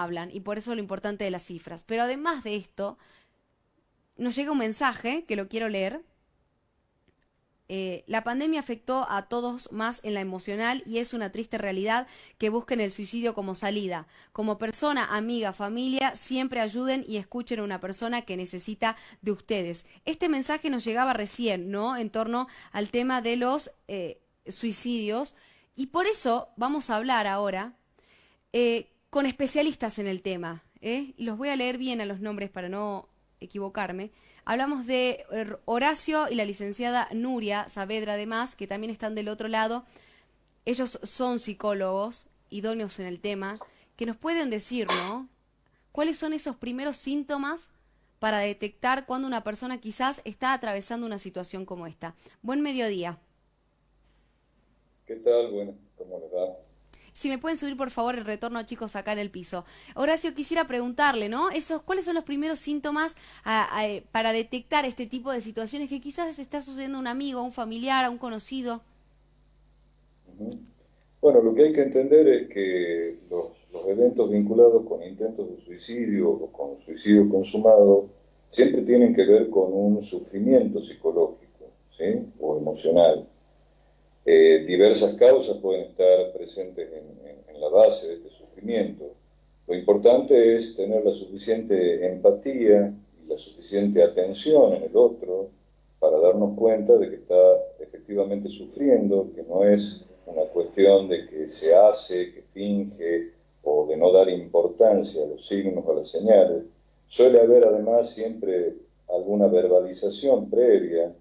hablan, y por eso lo importante de las cifras. Pero además de esto, nos llega un mensaje que lo quiero leer. La pandemia afectó a todos más en la emocional y es una triste realidad que busquen el suicidio como salida. Como persona, amiga, familia, siempre ayuden y escuchen a una persona que necesita de ustedes. Este mensaje nos llegaba recién, ¿no? En torno al tema de los suicidios. Y por eso vamos a hablar ahora con especialistas en el tema. Y los voy a leer bien a los nombres para no equivocarme. Hablamos de Horacio y la licenciada Nuria Saavedra, además, que también están del otro lado. Ellos son psicólogos, idóneos en el tema, que nos pueden decir, ¿no? ¿Cuáles son esos primeros síntomas para detectar cuando una persona quizás está atravesando una situación como esta? Buen mediodía. ¿Qué tal? Bueno, ¿cómo les va? Si me pueden subir por favor el retorno, chicos, acá en el piso. Horacio, quisiera preguntarle, ¿no? ¿Cuáles son los primeros síntomas para detectar este tipo de situaciones que quizás está sucediendo a un amigo, a un familiar, a un conocido? Ujú. Bueno, lo que hay que entender es que los eventos vinculados con intentos de suicidio o con suicidio consumado siempre tienen que ver con un sufrimiento psicológico, ¿sí? O emocional. Diversas causas pueden estar presentes en la base de este sufrimiento. Lo importante es tener la suficiente empatía y la suficiente atención en el otro para darnos cuenta de que está efectivamente sufriendo, que no es una cuestión de que se hace, que finge o de no dar importancia a los signos, a las señales. Suele haber además siempre alguna verbalización previa,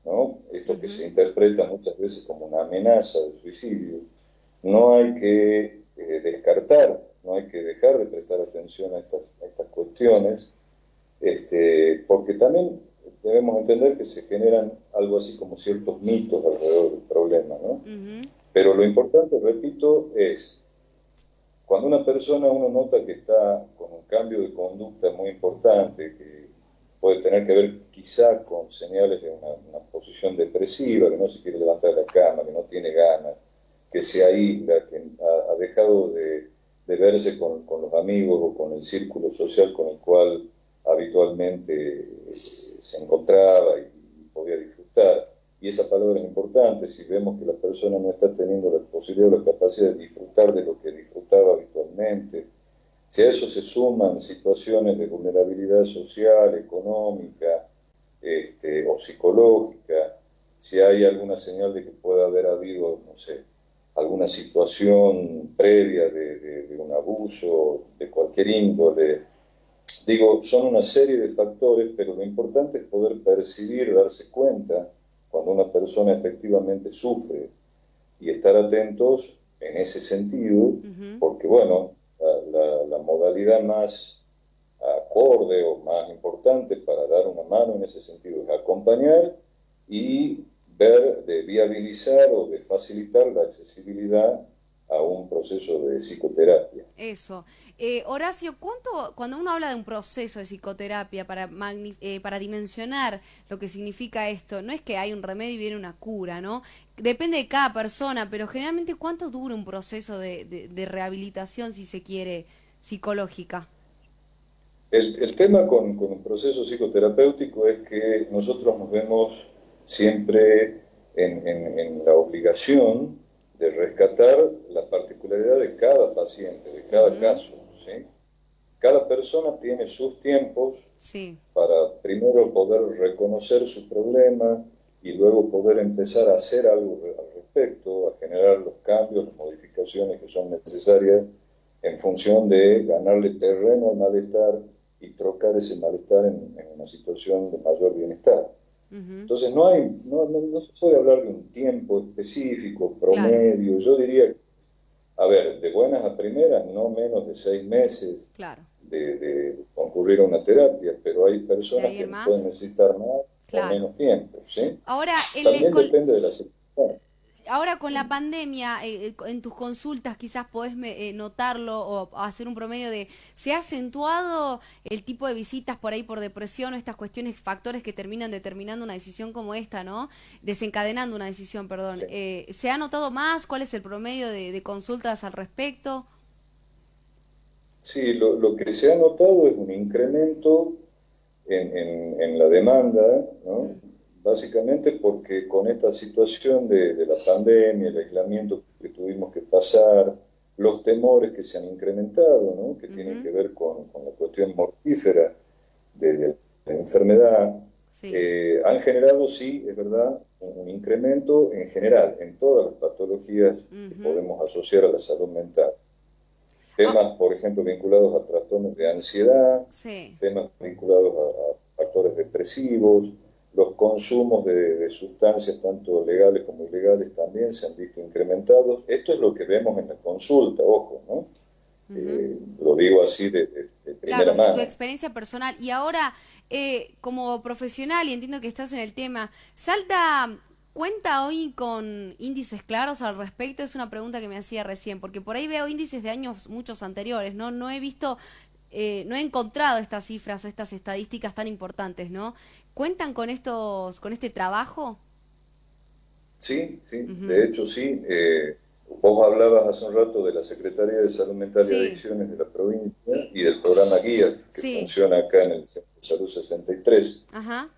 ¿no? Esto que Ujú. se interpreta muchas veces como una amenaza de suicidio, no hay que descartar, no hay que dejar de prestar atención a estas cuestiones, porque también debemos entender que se generan algo así como ciertos mitos alrededor del problema, ¿no? Ujú. Pero lo importante, repito, es cuando una persona uno nota que está con un cambio de conducta muy importante, que puede tener que ver quizá con señales de una posición depresiva, que no se quiere levantar de la cama, que no tiene ganas, que se aísla, que ha dejado de verse con los amigos o con el círculo social con el cual habitualmente se encontraba y podía disfrutar. Y esa palabra es importante, si vemos que la persona no está teniendo la posibilidad o la capacidad de disfrutar de lo que disfrutaba habitualmente, si a eso se suman situaciones de vulnerabilidad social, económica, o psicológica, si hay alguna señal de que pueda haber habido, no sé, alguna situación previa de un abuso de cualquier índole, digo, son una serie de factores, pero lo importante es poder percibir, darse cuenta cuando una persona efectivamente sufre y estar atentos en ese sentido, Ujú. porque bueno, la modalidad más acorde o más importante para dar una mano en ese sentido es acompañar y ver de viabilizar o de facilitar la accesibilidad a un proceso de psicoterapia. Eso. Horacio, cuando uno habla de un proceso de psicoterapia para dimensionar lo que significa esto, no es que hay un remedio y viene una cura, ¿no? Depende de cada persona, pero generalmente ¿cuánto dura un proceso de rehabilitación, si se quiere, psicológica? El tema con un proceso psicoterapéutico es que nosotros nos vemos siempre en la obligación de rescatar la particularidad de cada paciente, de cada Ujú. caso, ¿sí? Cada persona tiene sus tiempos Sí. para primero poder reconocer su problema y luego poder empezar a hacer algo al respecto, a generar los cambios, las modificaciones que son necesarias en función de ganarle terreno al malestar y trocar ese malestar en una situación de mayor bienestar. Ujú. Entonces no se puede hablar de un tiempo específico, Claro, promedio, yo diría, a ver, de buenas a primeras, no menos de 6 meses claro. de concurrir a una terapia, pero hay De personas ahí que en pueden más, necesitar más o claro. menos tiempo, ¿sí? Ahora, También depende de la situación. ahora con la pandemia, en tus consultas quizás podés notarlo o hacer un promedio de, ¿se ha acentuado el tipo de visitas por ahí por depresión o estas cuestiones, factores que terminan determinando una decisión como esta, ¿no? Desencadenando una decisión, perdón. Sí. ¿Se ha notado más? ¿Cuál es el promedio de consultas al respecto? Sí, lo que se ha notado es un incremento en la demanda, ¿no? Básicamente porque con esta situación de la pandemia, el aislamiento que tuvimos que pasar, los temores que se han incrementado, ¿no? Que tienen que ver con la cuestión mortífera de la enfermedad, Sí. han generado, sí, es verdad, un incremento en general, en todas las patologías que podemos asociar a la salud mental. Temas, por ejemplo, vinculados a trastornos de ansiedad, Sí. temas vinculados a factores depresivos, los consumos de sustancias, tanto legales como ilegales, también se han visto incrementados. Esto es lo que vemos en la consulta, ojo, ¿no? Lo digo así de primera Claro, tu mano. experiencia personal. Y ahora, como profesional, y entiendo que estás en el tema, ¿Salta cuenta hoy con índices claros al respecto? Es una pregunta que me hacía recién, porque por ahí veo índices de años muchos anteriores, ¿no? No he visto, no he encontrado estas cifras o estas estadísticas tan importantes, ¿no? ¿Cuentan con este trabajo? Sí, sí, de Ujú. hecho sí. Vos hablabas hace un rato de la Secretaría de Salud Mental y Sí, Adicciones de la provincia y del programa Guías que sí, funciona acá en el Centro de Salud 63. ajá,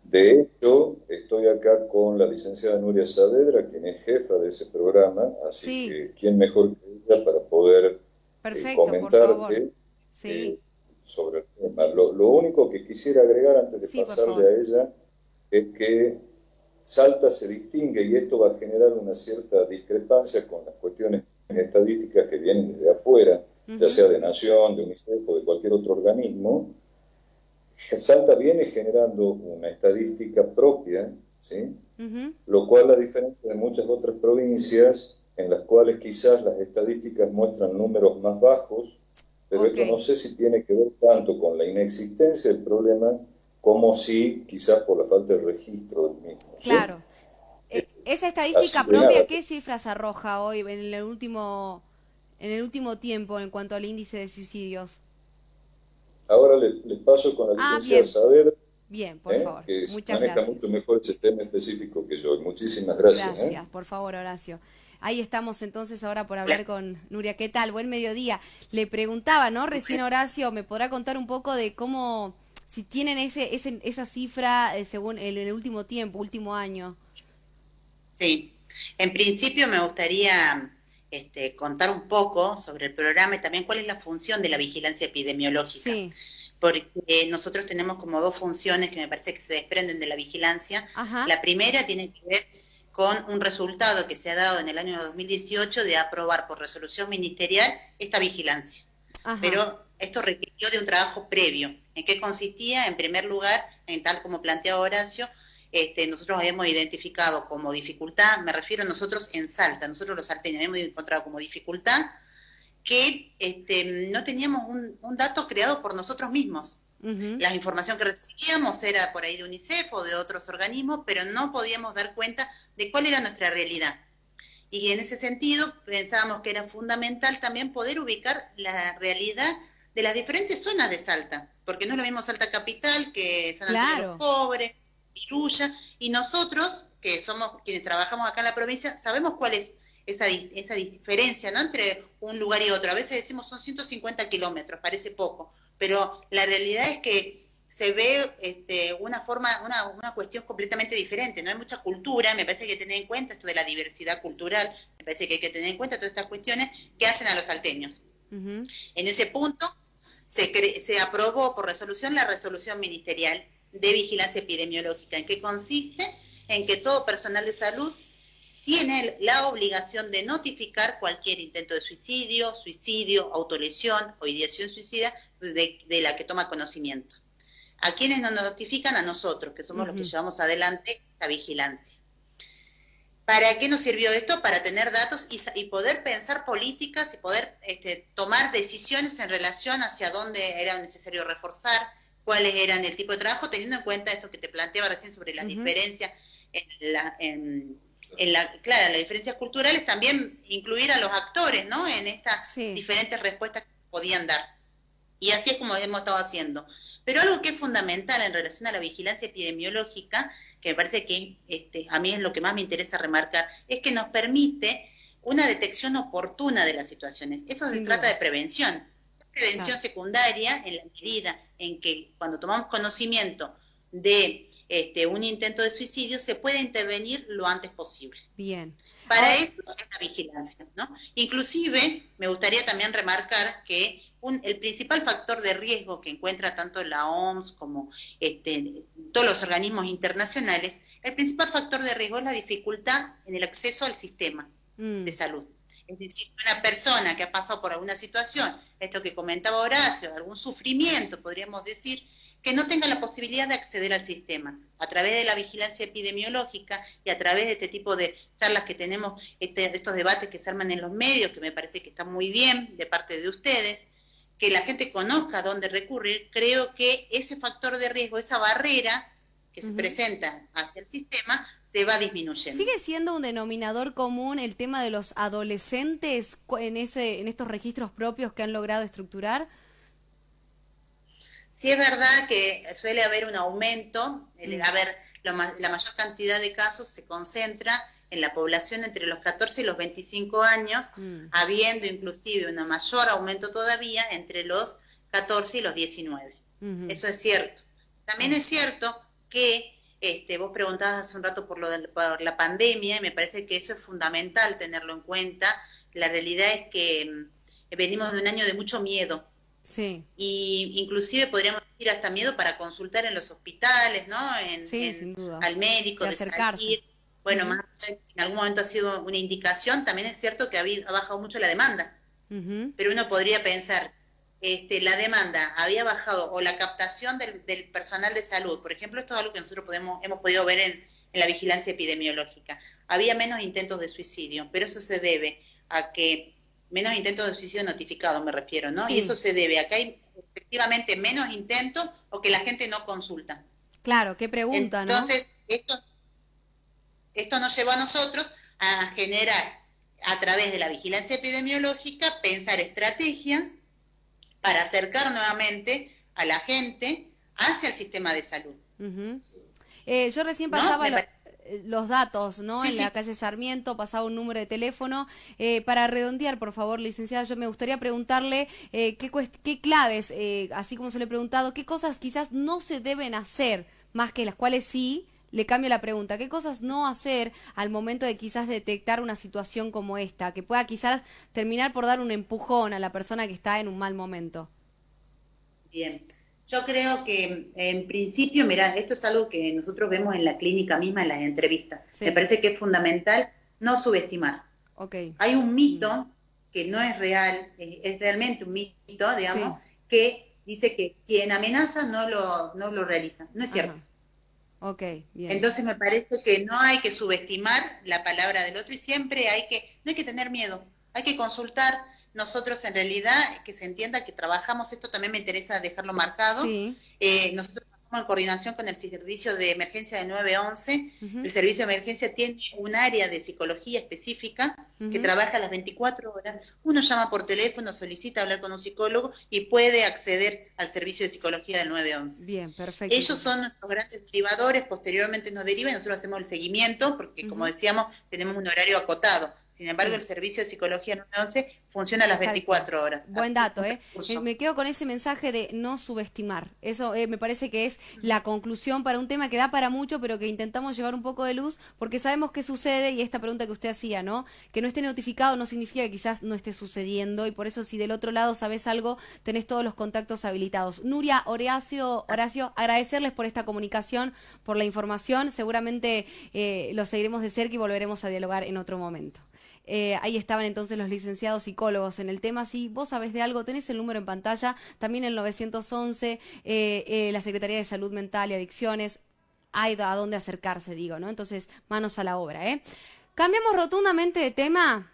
De hecho, estoy acá con la licenciada Nuria Saavedra, quien es jefa de ese programa, así sí, que quién mejor que ella para poder perfecto, por favor. comentarte Sí, sobre el tema. Lo único que quisiera agregar antes de sí, por pasarle favor. a ella es que Salta se distingue y esto va a generar una cierta discrepancia con las cuestiones estadísticas que vienen desde afuera, ya Ujú. sea de Nación, de UNICEF o de cualquier otro organismo. Salta viene generando una estadística propia, ¿sí? Ujú. Lo cual, a diferencia de muchas otras provincias, en las cuales quizás las estadísticas muestran números más bajos, pero Ok, esto no sé si tiene que ver tanto con la inexistencia del problema como si quizás por la falta de registro del mismo, ¿sí? claro. Esa Así estadística que propia, nada, ¿qué cifras arroja hoy en el último tiempo en cuanto al índice de suicidios? ahora les paso con la Ah, licenciada bien, Saavedra, bien, por favor. que Muchas maneja gracias. mucho mejor ese tema específico que yo. Muchísimas gracias. Gracias, por favor, Horacio. Ahí estamos entonces ahora por Hola. hablar con Nuria. ¿Qué tal? Buen mediodía. Le preguntaba, ¿no? Recién Horacio, ¿me podrá contar un poco de cómo, si tienen esa cifra según el último tiempo, último año? Sí, en principio me gustaría contar un poco sobre el programa y también cuál es la función de la vigilancia epidemiológica, Sí, porque nosotros tenemos como dos funciones que me parece que se desprenden de la vigilancia. ajá, La primera tiene que ver con un resultado que se ha dado en el año 2018 de aprobar por resolución ministerial esta vigilancia. ajá, Pero esto requirió de un trabajo previo. ¿En qué consistía? En primer lugar, en tal como planteaba Horacio, nosotros habíamos identificado como dificultad, me refiero a nosotros en Salta, nosotros los salteños habíamos encontrado como dificultad que no teníamos un dato creado por nosotros mismos. ujú, La información que recibíamos era por ahí de UNICEF o de otros organismos, pero no podíamos dar cuenta de cuál era nuestra realidad. Y en ese sentido pensábamos que era fundamental también poder ubicar la realidad de las diferentes zonas de Salta, porque no es lo mismo Salta Capital que San Antonio de los claro, Pobres, Virulla, y nosotros, que somos quienes trabajamos acá en la provincia, sabemos cuál es esa diferencia, ¿no?, entre un lugar y otro. A veces decimos son 150 kilómetros, parece poco, pero la realidad es que se ve una cuestión completamente diferente. No hay mucha cultura, me parece que hay que tener en cuenta esto de la diversidad cultural, me parece que hay que tener en cuenta todas estas cuestiones que hacen a los salteños. ujú, En ese punto se aprobó por resolución la resolución ministerial de vigilancia epidemiológica. ¿En qué consiste? En que todo personal de salud tiene la obligación de notificar cualquier intento de suicidio, autolesión o ideación suicida de la que toma conocimiento. ¿A quiénes nos notifican? A nosotros, que somos los que ujú. llevamos adelante esta vigilancia. ¿Para qué nos sirvió esto? Para tener datos y poder pensar políticas y poder tomar decisiones en relación hacia dónde era necesario reforzar, cuáles eran el tipo de trabajo, teniendo en cuenta esto que te planteaba recién sobre las Ujú. diferencias claro, las diferencias culturales, también incluir a los actores, ¿no?, en estas Sí, diferentes respuestas que podían dar. Y así es como hemos estado haciendo. Pero algo que es fundamental en relación a la vigilancia epidemiológica, que me parece que a mí es lo que más me interesa remarcar, es que nos permite una detección oportuna de las situaciones. Esto se sin trata de dudas. prevención. prevención secundaria en la medida en que cuando tomamos conocimiento de un intento de suicidio se puede intervenir lo antes posible. Bien. Para eso es la vigilancia, ¿no? Inclusive me gustaría también remarcar que el principal factor de riesgo que encuentra tanto la OMS como todos los organismos internacionales, el principal factor de riesgo es la dificultad en el acceso al sistema de salud. Es decir, una persona que ha pasado por alguna situación, esto que comentaba Horacio, algún sufrimiento, podríamos decir, que no tenga la posibilidad de acceder al sistema. A través de la vigilancia epidemiológica y a través de este tipo de charlas que tenemos, estos debates que se arman en los medios, que me parece que están muy bien de parte de ustedes, que la gente conozca a dónde recurrir, creo que ese factor de riesgo, esa barrera que se presenta hacia el sistema, se va disminuyendo. ¿Sigue siendo un denominador común el tema de los adolescentes en estos registros propios que han logrado estructurar? Sí es verdad que suele haber un aumento, la mayor cantidad de casos se concentra en la población entre los 14 y los 25 años, habiendo inclusive un mayor aumento todavía entre los 14 y los 19. Eso es cierto. También es cierto que vos preguntabas hace un rato por la pandemia, y me parece que eso es fundamental tenerlo en cuenta. La realidad es que venimos de un año de mucho miedo. Sí. Y inclusive podríamos decir hasta miedo para consultar en los hospitales, ¿no? Sin duda. Al médico, de salir. Bueno, más allá de que en algún momento ha sido una indicación, también es cierto que ha bajado mucho la demanda. Pero uno podría pensar, la demanda había bajado, o la captación del personal de salud, por ejemplo, esto es algo que nosotros hemos podido ver en la vigilancia epidemiológica. Había menos intentos de suicidio, pero eso se debe a que menos intentos de suicidio notificados, me refiero, ¿no? Sí. Y eso se debe a que hay efectivamente menos intentos o que la gente no consulta. Claro, qué pregunta, ¿no? Entonces, esto nos llevó a nosotros a generar, a través de la vigilancia epidemiológica, pensar estrategias para acercar nuevamente a la gente hacia el sistema de salud. Yo recién pasaba los datos, ¿no? Sí, en la calle Sarmiento, pasaba un número de teléfono. Para redondear, por favor, licenciada, yo me gustaría preguntarle qué claves, así como se le he preguntado, qué cosas quizás no se deben hacer, más que las cuales sí. Le cambio la pregunta, ¿qué cosas no hacer al momento de quizás detectar una situación como esta, que pueda quizás terminar por dar un empujón a la persona que está en un mal momento? Bien, yo creo que en principio, mira, esto es algo que nosotros vemos en la clínica misma, en las entrevistas. Sí. Me parece que es fundamental no subestimar. Okay. Hay un mito que no es real, es realmente un mito, digamos, que dice que quien amenaza no lo realiza. No es cierto. Okay, bien. Entonces me parece que no hay que subestimar la palabra del otro y siempre no hay que tener miedo, hay que consultar. Nosotros en realidad, que se entienda que trabajamos, esto también me interesa dejarlo marcado, nosotros trabajamos en coordinación con el servicio de emergencia del 911, el servicio de emergencia tiene un área de psicología específica que trabaja las 24 horas, uno llama por teléfono, solicita hablar con un psicólogo y puede acceder al servicio de psicología del 911. Bien, perfecto. Ellos son los grandes derivadores, posteriormente nos derivan y nosotros hacemos el seguimiento porque como decíamos, tenemos un horario acotado. Sin embargo, el servicio de psicología 911 funciona a las 24 horas. Buen dato, ¿eh? Me quedo con ese mensaje de no subestimar. Eso me parece que es la conclusión para un tema que da para mucho, pero que intentamos llevar un poco de luz, porque sabemos qué sucede, y esta pregunta que usted hacía, ¿no? Que no esté notificado no significa que quizás no esté sucediendo, y por eso si del otro lado sabes algo, tenés todos los contactos habilitados. Nuria, Horacio, agradecerles por esta comunicación, por la información. Seguramente lo seguiremos de cerca y volveremos a dialogar en otro momento. Ahí estaban entonces los licenciados psicólogos en el tema. Si vos sabés de algo, tenés el número en pantalla, también el 911, la Secretaría de Salud Mental y Adicciones, hay a dónde acercarse, digo, ¿no? Entonces, manos a la obra, ¿eh? Cambiamos rotundamente de tema.